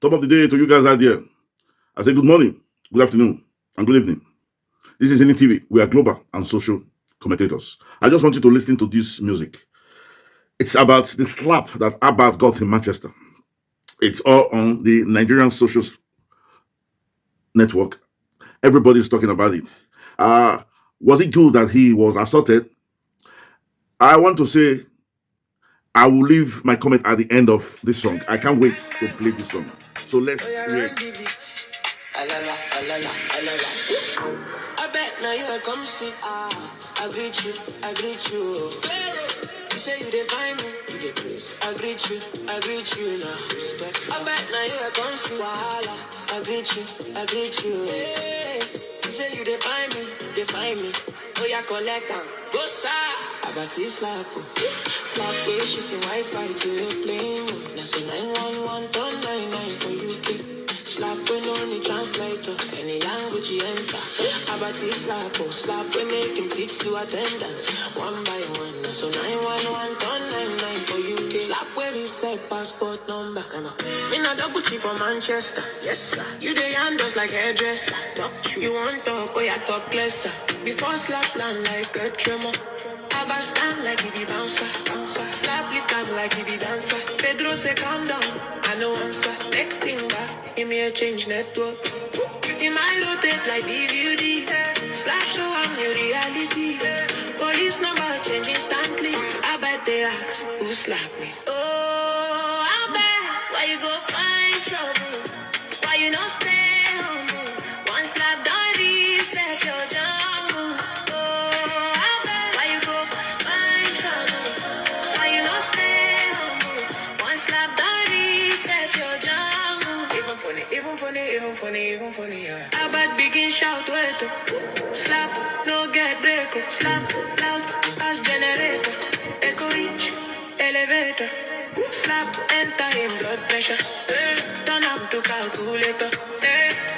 Top of the day to you guys out there. I say good morning, good afternoon, and good evening. This is Any TV. We are global and social commentators. I just want you to listen to this music. It's about the slap that Abbott got in Manchester. It's all on the Nigerian social network. Everybody's talking about it. Uh, was it good that he was assaulted? I want to say I will leave my comment at the end of this song. I can't wait to play this song. So let's react. I bet now you are come see. I greet you. You say you define me, you get praise. I greet you now. Respect. I bet now you are come see. Wahala. I greet you. Hey. You say you define me. Oh yeah, collect them. Go side. About this slap way, shifting Wi-Fi to your plane. That's a 911, turn 99 for UK. Slap when only translator, any language you enter. About this slap when make him teach to attendance. One by one, that's a 911, turn 99 for UK. Slap where he said passport number. Me not double chief for Manchester. Yes sir. You the handles like hairdresser. Talk true. You want talk, oh yeah, talk lesser. Before slap land like a tremor. Abba stand like he be bouncer. Slap lift time like he be dancer. Pedro say calm down, I no answer. Next thing back, give me a change network. He might rotate like DVD. Slap show I'm new reality. Police number change instantly. I bet they ask, who slap me? Oh, I bet. Why you go find trouble? Why you not stay humble? One slap done reset your jungle. Oh, I bet. Why you go find trouble? Why you not stay humble? One slap done reset your jungle. Even funny, yeah. I bet begin shout wait up. Slap, no get break up. Slap, loud, as generator. Echo reach, elevator. Slap, enter in blood pressure. Turn up to calculator.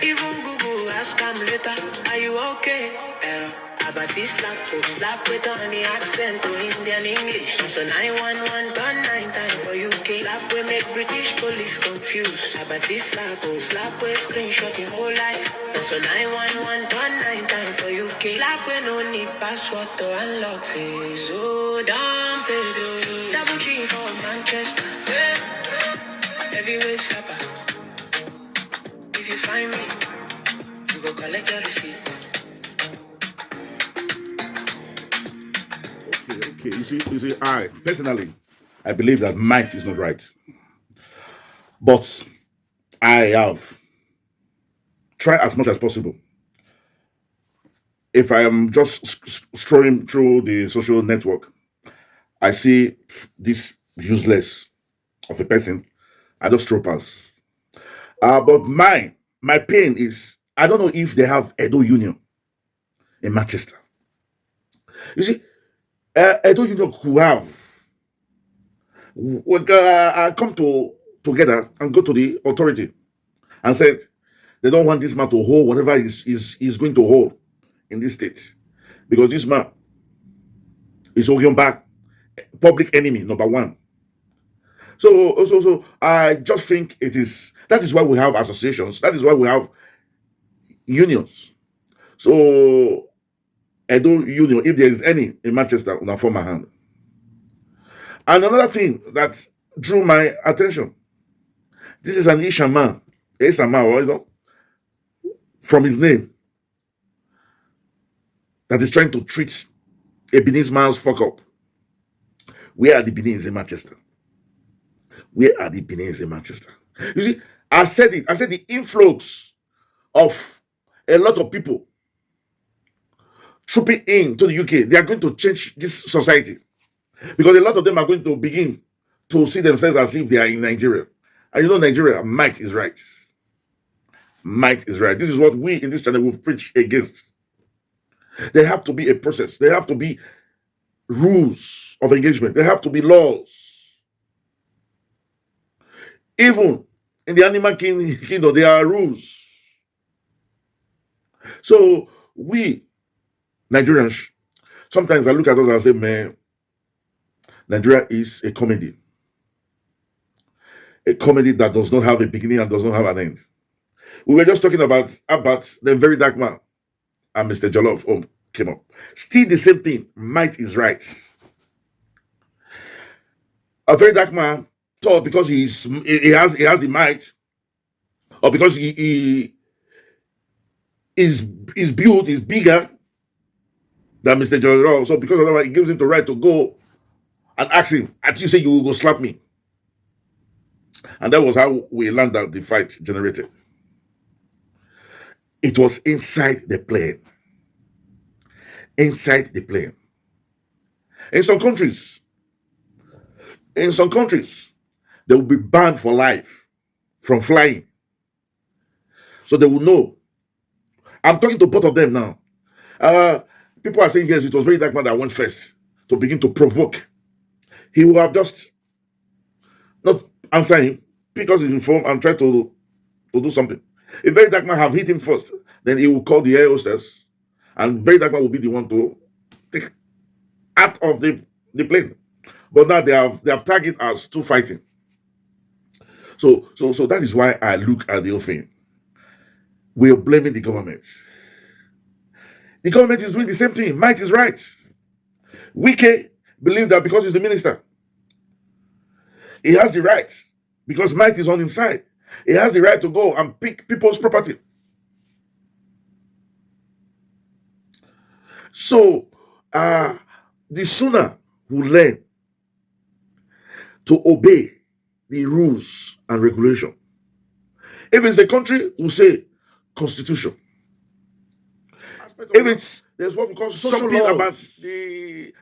Even Google ask am later. Are you okay? Error. Abati slap with on the accent to Indian English. So 911 turn 9 time for UK. Slap we make British police confused. Abati slap with screenshot your whole life. So 911 turn 9 time for UK. Slap we no need password to unlock face. So damn Pedro. Double G for Manchester. Heavyweight slapper. If you find me, you go collect your receipt. Okay. You see, I personally, I believe that might is not right, but I have tried as much as possible. If I am just strolling through the social network, I see this useless of a person. I just throw pass. But my pain is I don't know if they have Edo Union in Manchester. You see, Edo Union could have come together and go to the authority and said they don't want this man to hold whatever he's going to hold in this state because this man is holding back public enemy number one. So I just think that is why we have associations. That is why we have unions. So Edo Union, if there is any in Manchester, on a former hand. And another thing that drew my attention, this is an Ishaman, or from his name, that is trying to treat a Benin's man's fuck up. Where are the Benins in Manchester? Where are the Benins in Manchester? You see, I said it. I said the influx of a lot of people trooping into the UK, they are going to change this society because a lot of them are going to begin to see themselves as if they are in Nigeria. And you know, Nigeria, might is right. Might is right. This is what we in this channel will preach against. There have to be a process. There have to be rules of engagement. There have to be laws. Even in the animal kingdom, there are rules. So we, Nigerians, sometimes I look at us and say, man, Nigeria is a comedy. a comedy that does not have a beginning and does not have an end. We were just talking about the very dark man, and Mr. Jollof came up. Still the same thing. Might is right. A very dark man thought because he has the might, or because he is built is bigger than Mr. Jollof. So because of that, it gives him the right to go and ask him, "At you say you will go slap me," and that was how we learned that the fight generated. It was inside the plane. Inside the plane. In some countries, they will be banned for life from flying. So they will know. I'm talking to both of them now. People are saying, yes, it was very dark man that went first to begin to provoke. He will have just not answer him, pick us his phone and try to do something. If very dark man have hit him first, then he will call the air hostess, and very dark man will be the one to take out of the plane. But now they have tagged it as two fighting. So that is why I look at the whole thing. We are blaming the government. The government is doing the same thing. Might is right. Wike believe that because he's the minister, he has the right, because might is on his side. He has the right to go and pick people's property. So the sooner we learn to obey the rules and regulation. If it's the country, we'll say constitution. If there's what we call something about the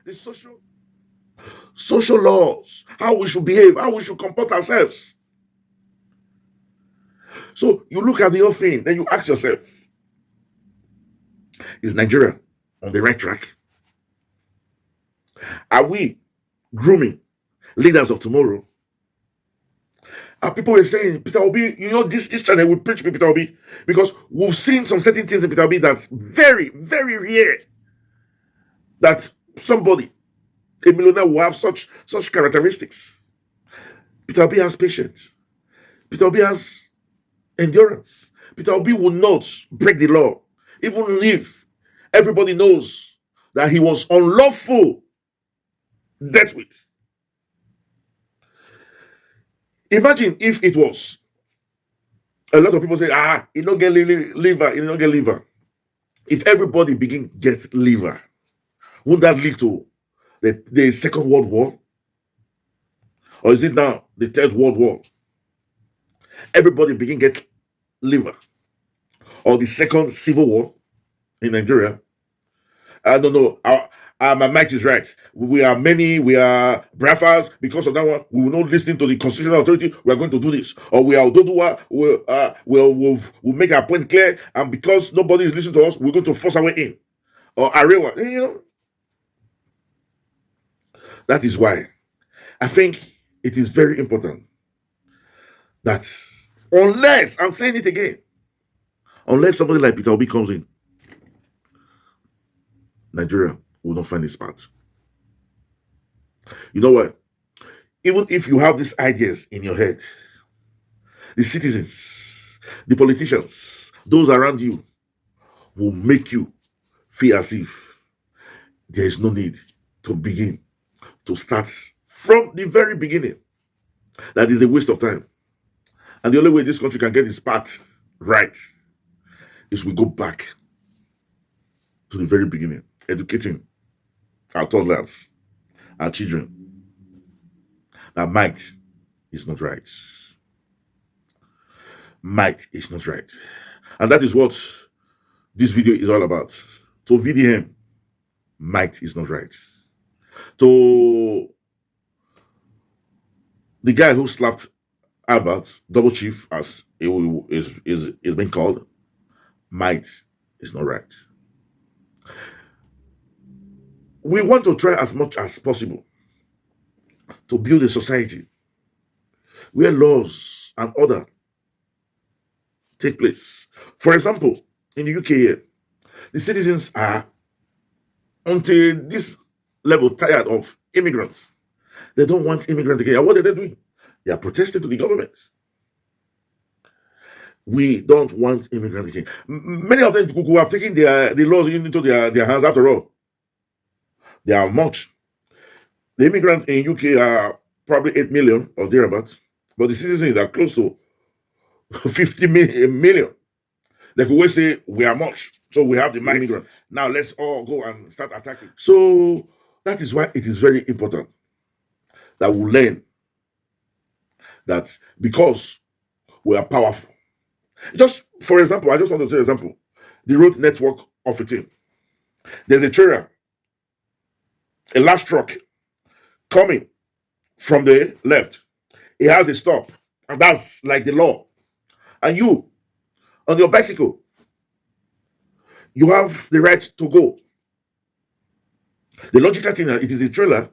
social laws, how we should behave, how we should comport ourselves. So you look at the whole thing, then you ask yourself, is Nigeria on the right track? Are we grooming leaders of tomorrow? People were saying, Peter Obi, this channel will preach Peter Obi, because we've seen some certain things in Peter Obi that's very, very rare. That somebody, a millionaire, will have such characteristics. Peter Obi has patience. Peter Obi has endurance. Peter Obi will not break the law, even if everybody knows that he was unlawful dealt with. Imagine if it was. A lot of people say, he don't get liver, he don't get liver. If everybody begin get liver, won't that lead to the Second World War? Or is it now the Third World War? Everybody begin get liver. Or the Second Civil War in Nigeria. I don't know. My might is right. We are many, we are Brafas. Because of that one, we will not listen to the constitutional authority. We are going to do this. Or we are Ododuwa. We'll make our point clear. And because nobody is listening to us, we're going to force our way in. Or Arewa. That is why I think it is very important that unless, I'm saying it again, unless somebody like Peter Obi comes in, Nigeria will not find its path. You know what? Even if you have these ideas in your head, the citizens, the politicians, those around you will make you feel as if there is no need to begin to start from the very beginning. That is a waste of time. And the only way this country can get its path right is we go back to the very beginning, educating our toddlers, our children. That might is not right. Might is not right. And that is what this video is all about. To VDM, might is not right. To the guy who slapped Albert, double chief, as it is being called, might is not right. We want to try as much as possible to build a society where laws and order take place. For example, in the UK here, the citizens are, until this level, tired of immigrants. They don't want immigrants again. And what are they doing? They are protesting to the government. We don't want immigrant king. Many of them who have taken the laws into their hands. After all, they are much. The immigrants in UK are probably 8 million or thereabouts, but the citizens are close to 50 million. They could always say we are much, so we have the might. Now let's all go and start attacking. So that is why it is very important that we learn that because we are powerful. Just for example, I just want to say example, the road network of a team. There's a trailer, a large truck coming from the left. It has a stop, and that's like the law. And you, on your bicycle, you have the right to go. The logical thing is it is a trailer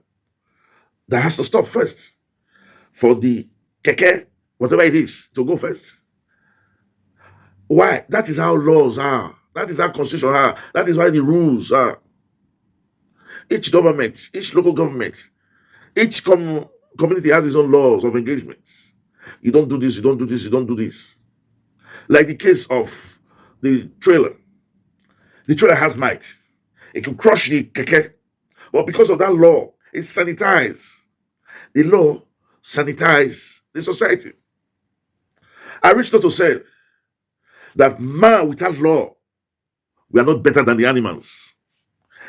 that has to stop first for the keke, whatever it is, to go first. Why? That is how laws are. That is how constitution are. That is why the rules are. Each government, each local government, each community has its own laws of engagement. You don't do this, you don't do this, you don't do this. Like the case of the trailer. The trailer has might. It can crush the keke. But because of that law, it's sanitized. The law sanitizes the society. Aristotle said that man without law, we are not better than the animals.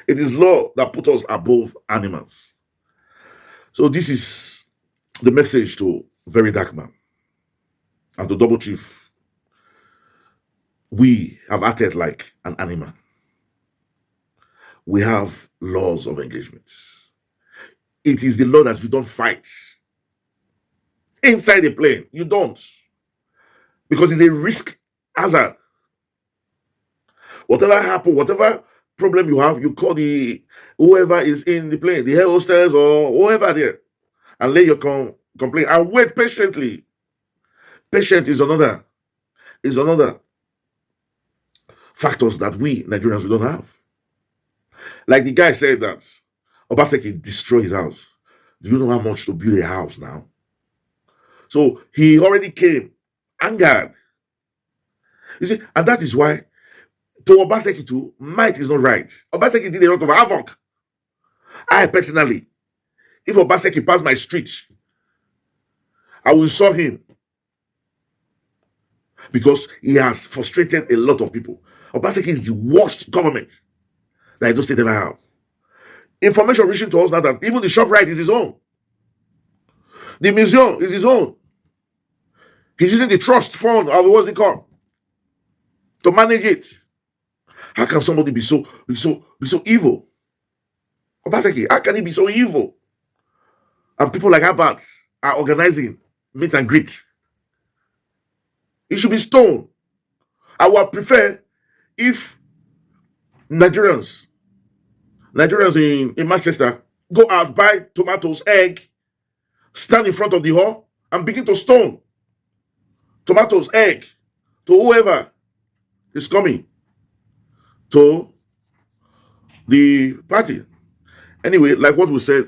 It is law that puts us above animals. So this is the message to Very Dark Man and to Double Chief. We have acted like an animal. We have laws of engagement. It is the law that you don't fight. Inside the plane, you don't. Because it's a risk hazard. Whatever happens, whatever problem you have, you call whoever is in the plane, the air hostess or whoever there, and lay your complaint and wait patiently. Patient is another factors that we Nigerians we don't have. Like the guy said that Obaseki destroyed his house. Do you know how much to build a house now? So he already came angered. You see, and that is why to Obaseki too, might is not right. Obaseki did a lot of havoc. I personally, if Obaseki passed my street, I will insult him because he has frustrated a lot of people. Obaseki is the worst government that Edo State ever have. Information reaching to us now that even the ShopRite is his own. The museum is his own. He's using the trust fund, or what's it called, to manage it. How can somebody be so evil? Obaseki, how can he be so evil? And people like Abbott are organizing meet and greet. He should be stoned. I would prefer if Nigerians in Manchester go out, buy tomatoes, egg, stand in front of the hall and begin to stone tomatoes, egg to whoever is coming to the party. Anyway, like what we said,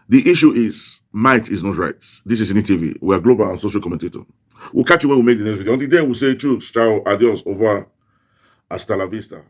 the issue is might is not right. This is NTV. We are global and social commentator. We'll catch you when we make the next video. Until then, we'll say truth, ciao, adios, over, hasta la vista.